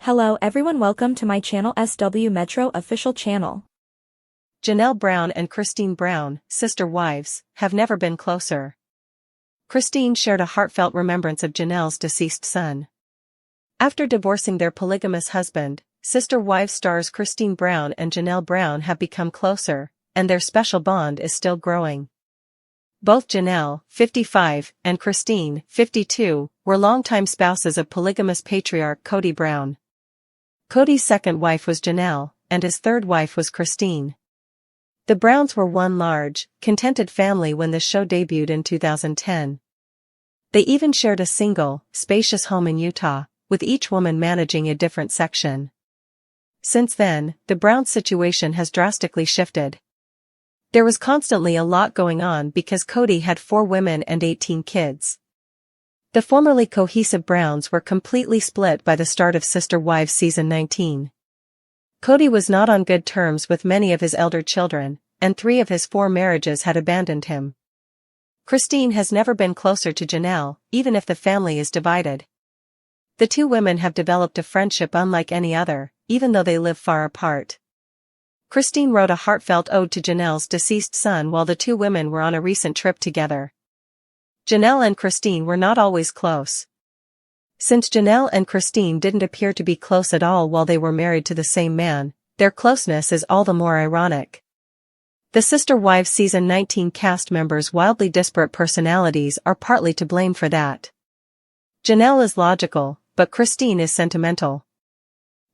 Hello everyone, welcome to my channel SW Metro official channel. Janelle Brown and Christine Brown, sister wives, have never been closer. Christine shared a heartfelt remembrance of Janelle's deceased son. After divorcing their polygamous husband, sister wives stars Christine Brown and Janelle Brown have become closer, and their special bond is still growing. Both Janelle, 55, and Christine, 52, were longtime spouses of polygamous patriarch Kody Brown. Kody's second wife was Janelle, and his third wife was Christine. The Browns were one large, contented family when the show debuted in 2010. They even shared a single, spacious home in Utah, with each woman managing a different section. Since then, the Browns' situation has drastically shifted. There was constantly a lot going on because Kody had 4 women and 18 kids. The formerly cohesive Browns were completely split by the start of Sister Wives Season 19. Kody was not on good terms with many of his elder children, and 3 of his 4 marriages had abandoned him. Christine has never been closer to Janelle, even if the family is divided. The 2 women have developed a friendship unlike any other, even though they live far apart. Christine wrote a heartfelt ode to Janelle's deceased son while the 2 women were on a recent trip together. Janelle and Christine were not always close. Since Janelle and Christine didn't appear to be close at all while they were married to the same man, their closeness is all the more ironic. The Sister Wives Season 19 cast members' wildly disparate personalities are partly to blame for that. Janelle is logical, but Christine is sentimental.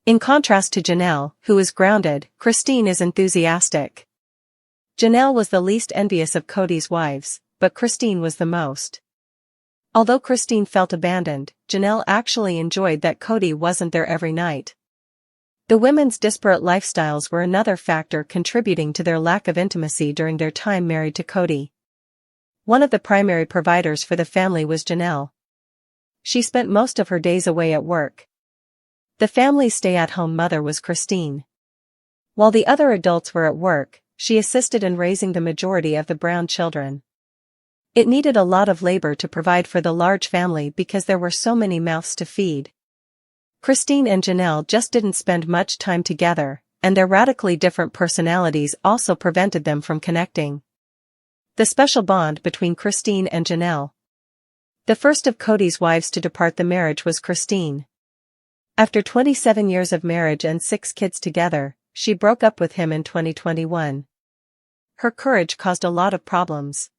In contrast to Janelle, who is grounded, Christine is enthusiastic. Janelle was the least envious of Kody's wives, but Christine was the most. Although Christine felt abandoned, Janelle actually enjoyed that Kody wasn't there every night. The women's disparate lifestyles were another factor contributing to their lack of intimacy during their time married to Kody. One of the primary providers for the family was Janelle. She spent most of her days away at work. The family's stay-at-home mother was Christine. While the other adults were at work, she assisted in raising the majority of the Brown children. It needed a lot of labor to provide for the large family because there were so many mouths to feed. Christine and Janelle just didn't spend much time together, and their radically different personalities also prevented them from connecting. The special bond between Christine and Janelle. The first of Kody's wives to depart the marriage was Christine. After 27 years of marriage and 6 kids together, she broke up with him in 2021. Her courage caused a lot of problems.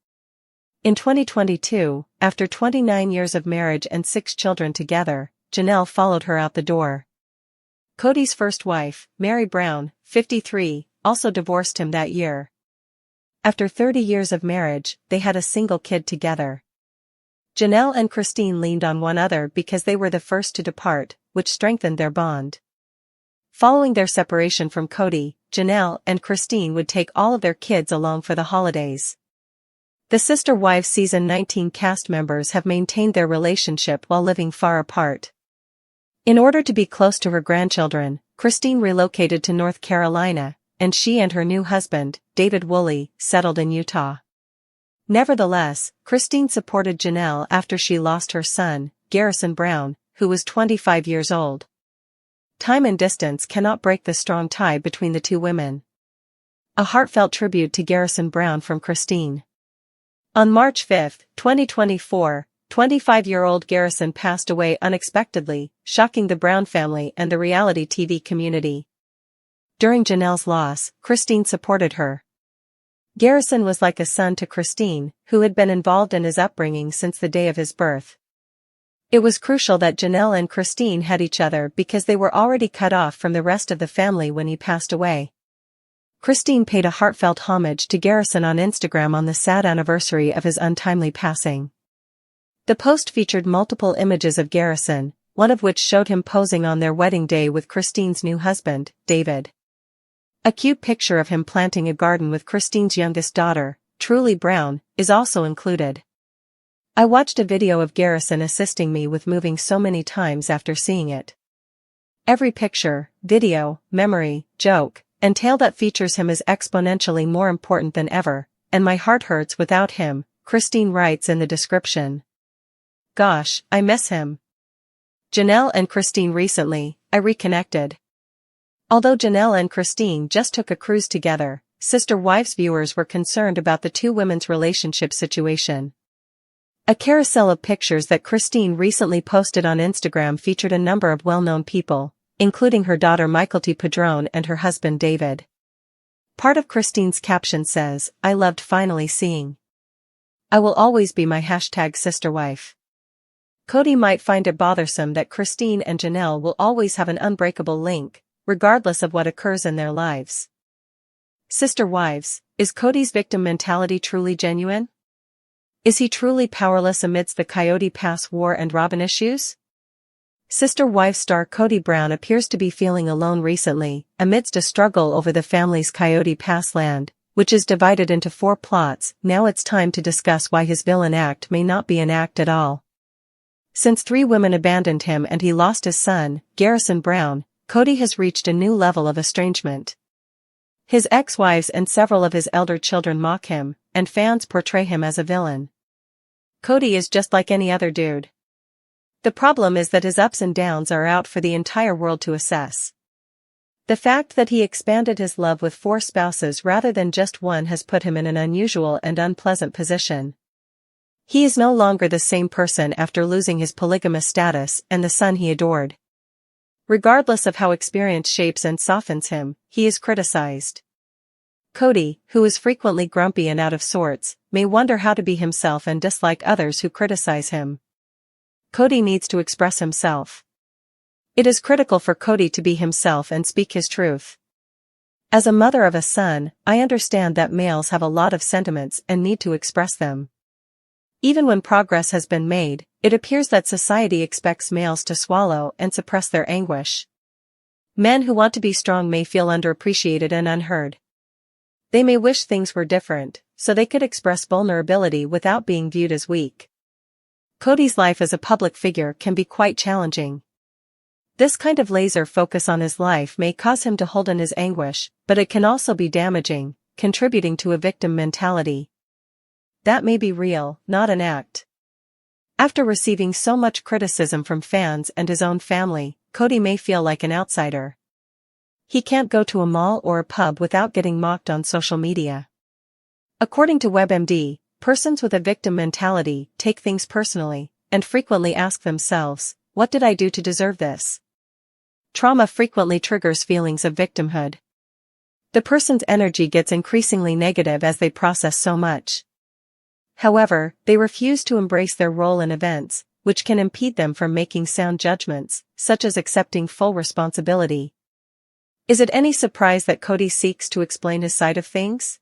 In 2022, after 29 years of marriage and 6 children together, Janelle followed her out the door. Kody's first wife, Mary Brown, 53, also divorced him that year. After 30 years of marriage, they had a single kid together. Janelle and Christine leaned on one another because they were the first to depart, which strengthened their bond. Following their separation from Kody, Janelle and Christine would take all of their kids along for the holidays. The Sister Wives Season 19 cast members have maintained their relationship while living far apart. In order to be close to her grandchildren, Christine relocated to North Carolina, and she and her new husband, David Woolley, settled in Utah. Nevertheless, Christine supported Janelle after she lost her son, Garrison Brown, who was 25 years old. Time and distance cannot break the strong tie between the 2 women. A heartfelt tribute to Garrison Brown from Christine. On March 5, 2024, 25-year-old Garrison passed away unexpectedly, shocking the Brown family and the reality TV community. During Janelle's loss, Christine supported her. Garrison was like a son to Christine, who had been involved in his upbringing since the day of his birth. It was crucial that Janelle and Christine had each other because they were already cut off from the rest of the family when he passed away. Christine paid a heartfelt homage to Garrison on Instagram on the sad anniversary of his untimely passing. The post featured multiple images of Garrison, one of which showed him posing on their wedding day with Christine's new husband, David. A cute picture of him planting a garden with Christine's youngest daughter, Truly Brown, is also included. I watched a video of Garrison assisting me with moving so many times after seeing it. Every picture, video, memory, joke, and tale that features him is exponentially more important than ever, and my heart hurts without him, Christine writes in the description. Gosh, I miss him. Janelle and Christine recently I reconnected. Although Janelle and Christine just took a cruise together, Sister Wives viewers were concerned about the two women's relationship situation. A carousel of pictures that Christine recently posted on Instagram featured a number of well-known people, including her daughter Mykelti Padron and her husband David. Part of Christine's caption says, "I loved finally seeing. I will always be my #sisterwife." Kody might find it bothersome that Christine and Janelle will always have an unbreakable link, regardless of what occurs in their lives. Sister Wives, is Kody's victim mentality truly genuine? Is he truly powerless amidst the Coyote Pass war and Robyn issues? Sister Wives star Kody Brown appears to be feeling alone recently, amidst a struggle over the family's Coyote Pass land, which is divided into 4 plots. Now it's time to discuss why his villain act may not be an act at all. Since 3 women abandoned him and he lost his son, Garrison Brown, Kody has reached a new level of estrangement. His ex-wives and several of his elder children mock him, and fans portray him as a villain. Kody is just like any other dude. The problem is that his ups and downs are out for the entire world to assess. The fact that he expanded his love with 4 spouses rather than just one has put him in an unusual and unpleasant position. He is no longer the same person after losing his polygamous status and the son he adored. Regardless of how experience shapes and softens him, he is criticized. Kody, who is frequently grumpy and out of sorts, may wonder how to be himself and dislike others who criticize him. Kody needs to express himself. It is critical for Kody to be himself and speak his truth. As a mother of a son, I understand that males have a lot of sentiments and need to express them. Even when progress has been made, it appears that society expects males to swallow and suppress their anguish. Men who want to be strong may feel underappreciated and unheard. They may wish things were different, so they could express vulnerability without being viewed as weak. Kody's life as a public figure can be quite challenging. This kind of laser focus on his life may cause him to hold in his anguish, but it can also be damaging, contributing to a victim mentality. That may be real, not an act. After receiving so much criticism from fans and his own family, Kody may feel like an outsider. He can't go to a mall or a pub without getting mocked on social media. According to WebMD, persons with a victim mentality take things personally, and frequently ask themselves, "What did I do to deserve this?" Trauma frequently triggers feelings of victimhood. The person's energy gets increasingly negative as they process so much. However, they refuse to embrace their role in events, which can impede them from making sound judgments, such as accepting full responsibility. Is it any surprise that Kody seeks to explain his side of things?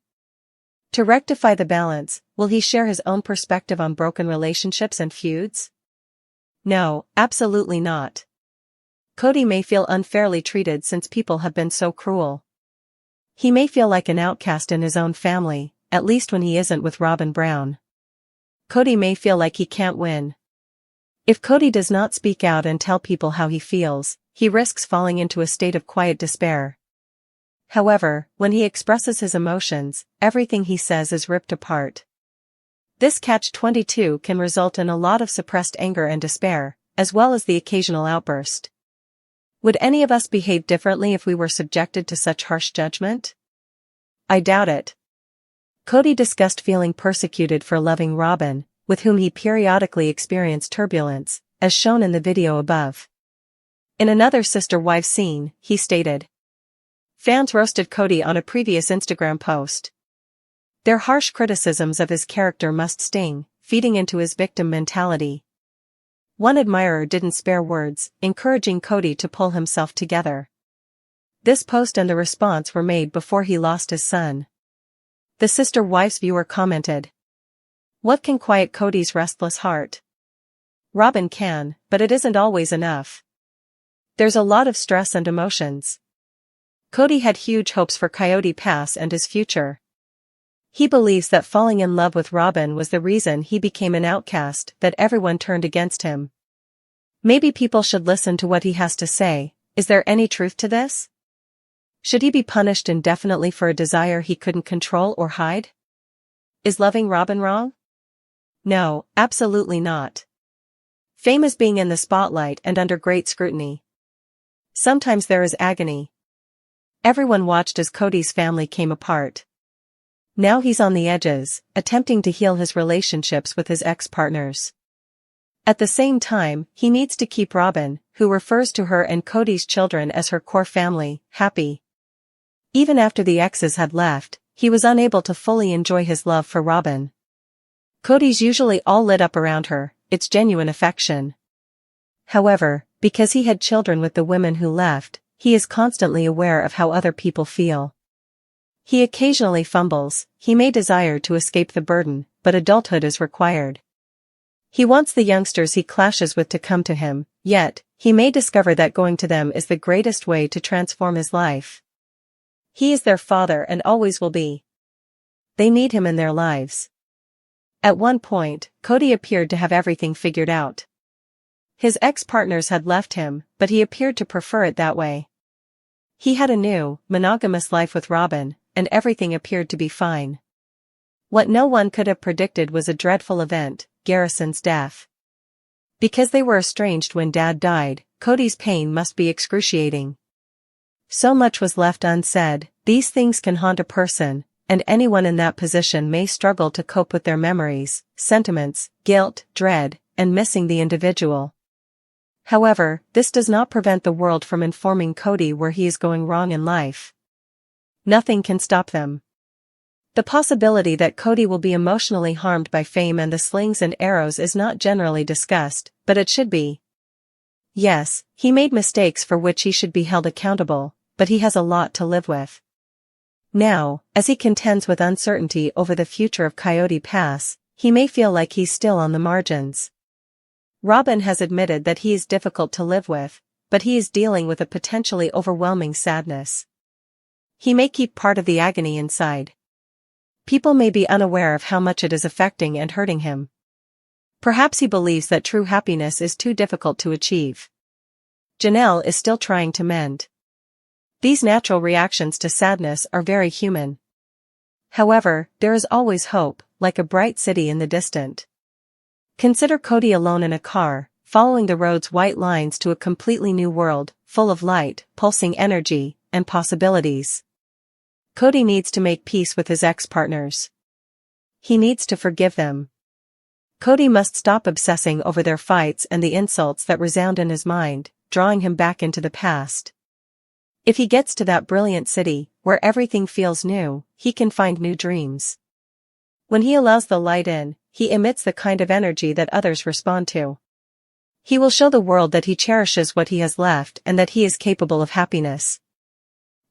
To rectify the balance, will he share his own perspective on broken relationships and feuds? No, absolutely not. Kody may feel unfairly treated since people have been so cruel. He may feel like an outcast in his own family, at least when he isn't with Robyn Brown. Kody may feel like he can't win. If Kody does not speak out and tell people how he feels, he risks falling into a state of quiet despair. However, when he expresses his emotions, everything he says is ripped apart. This catch-22 can result in a lot of suppressed anger and despair, as well as the occasional outburst. Would any of us behave differently if we were subjected to such harsh judgment? I doubt it. Kody discussed feeling persecuted for loving Robyn, with whom he periodically experienced turbulence, as shown in the video above. In another sister wife scene, he stated, "Fans roasted Kody on a previous Instagram post. Their harsh criticisms of his character must sting, feeding into his victim mentality." One admirer didn't spare words, encouraging Kody to pull himself together. This post and the response were made before he lost his son. The sister wife's viewer commented, "What can quiet Kody's restless heart? Robyn can, but it isn't always enough. There's a lot of stress and emotions." Kody had huge hopes for Coyote Pass and his future. He believes that falling in love with Robyn was the reason he became an outcast, that everyone turned against him. Maybe people should listen to what he has to say. Is there any truth to this? Should he be punished indefinitely for a desire he couldn't control or hide? Is loving Robyn wrong? No, absolutely not. Fame is being in the spotlight and under great scrutiny. Sometimes there is agony. Everyone watched as Kody's family came apart. Now he's on the edges, attempting to heal his relationships with his ex-partners. At the same time, he needs to keep Robyn, who refers to her and Kody's children as her core family, happy. Even after the exes had left, he was unable to fully enjoy his love for Robyn. Kody's usually all lit up around her, it's genuine affection. However, because he had children with the women who left, he is constantly aware of how other people feel. He occasionally fumbles, he may desire to escape the burden, but adulthood is required. He wants the youngsters he clashes with to come to him, yet, he may discover that going to them is the greatest way to transform his life. He is their father and always will be. They need him in their lives. At one point, Kody appeared to have everything figured out. His ex-partners had left him, but he appeared to prefer it that way. He had a new, monogamous life with Robyn, and everything appeared to be fine. What no one could have predicted was a dreadful event, Garrison's death. Because they were estranged when Dad died, Kody's pain must be excruciating. So much was left unsaid. These things can haunt a person, and anyone in that position may struggle to cope with their memories, sentiments, guilt, dread, and missing the individual. However, this does not prevent the world from informing Kody where he is going wrong in life. Nothing can stop them. The possibility that Kody will be emotionally harmed by fame and the slings and arrows is not generally discussed, but it should be. Yes, he made mistakes for which he should be held accountable, but he has a lot to live with. Now, as he contends with uncertainty over the future of Coyote Pass, he may feel like he's still on the margins. Robyn has admitted that he is difficult to live with, but he is dealing with a potentially overwhelming sadness. He may keep part of the agony inside. People may be unaware of how much it is affecting and hurting him. Perhaps he believes that true happiness is too difficult to achieve. Janelle is still trying to mend. These natural reactions to sadness are very human. However, there is always hope, like a bright city in the distant. Consider Kody alone in a car, following the road's white lines to a completely new world, full of light, pulsing energy, and possibilities. Kody needs to make peace with his ex-partners. He needs to forgive them. Kody must stop obsessing over their fights and the insults that resound in his mind, drawing him back into the past. If he gets to that brilliant city, where everything feels new, he can find new dreams. When he allows the light in, he emits the kind of energy that others respond to. He will show the world that he cherishes what he has left and that he is capable of happiness.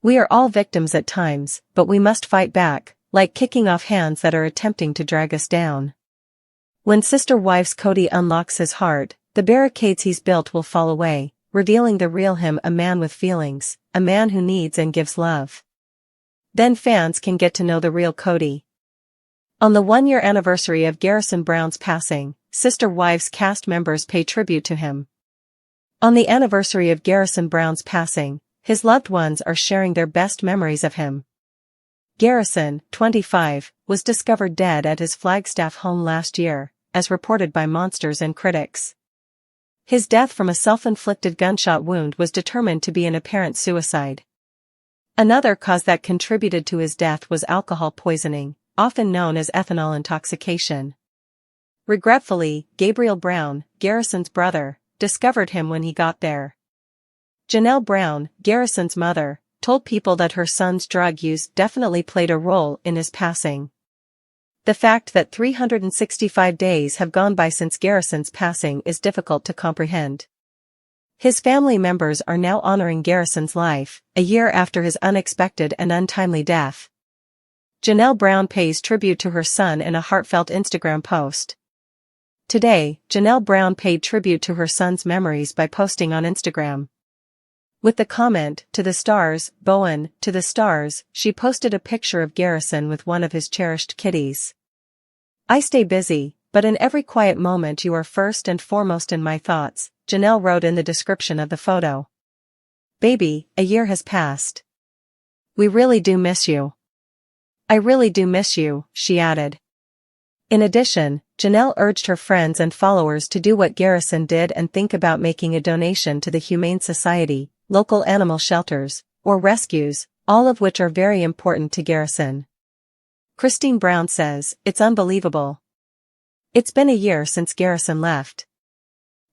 We are all victims at times, but we must fight back, like kicking off hands that are attempting to drag us down. When Sister Wives Kody unlocks his heart, the barricades he's built will fall away, revealing the real him, a man with feelings, a man who needs and gives love. Then fans can get to know the real Kody. On the 1-year anniversary of Garrison Brown's passing, Sister Wives cast members pay tribute to him. On the anniversary of Garrison Brown's passing, his loved ones are sharing their best memories of him. Garrison, 25, was discovered dead at his Flagstaff home last year, as reported by Monsters and critics. His death from a self-inflicted gunshot wound was determined to be an apparent suicide. Another cause that contributed to his death was alcohol poisoning, often known as ethanol intoxication. Regretfully, Gabriel Brown, Garrison's brother, discovered him when he got there. Janelle Brown, Garrison's mother, told People that her son's drug use definitely played a role in his passing. The fact that 365 days have gone by since Garrison's passing is difficult to comprehend. His family members are now honoring Garrison's life, a year after his unexpected and untimely death. Janelle Brown pays tribute to her son in a heartfelt Instagram post. Today, Janelle Brown paid tribute to her son's memories by posting on Instagram. With the comment, "To the stars, Bowen, to the stars," she posted a picture of Garrison with one of his cherished kitties. "I stay busy, but in every quiet moment you are first and foremost in my thoughts," Janelle wrote in the description of the photo. "Baby, a year has passed. We really do miss you. I really do miss you," she added. In addition, Janelle urged her friends and followers to do what Garrison did and think about making a donation to the Humane Society, local animal shelters, or rescues, all of which are very important to Garrison. Christine Brown says, "It's unbelievable. It's been a year since Garrison left."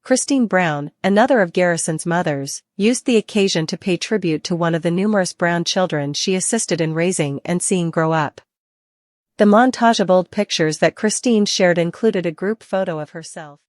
Christine Brown, another of Garrison's mothers, used the occasion to pay tribute to one of the numerous Brown children she assisted in raising and seeing grow up. The montage of old pictures that Christine shared included a group photo of herself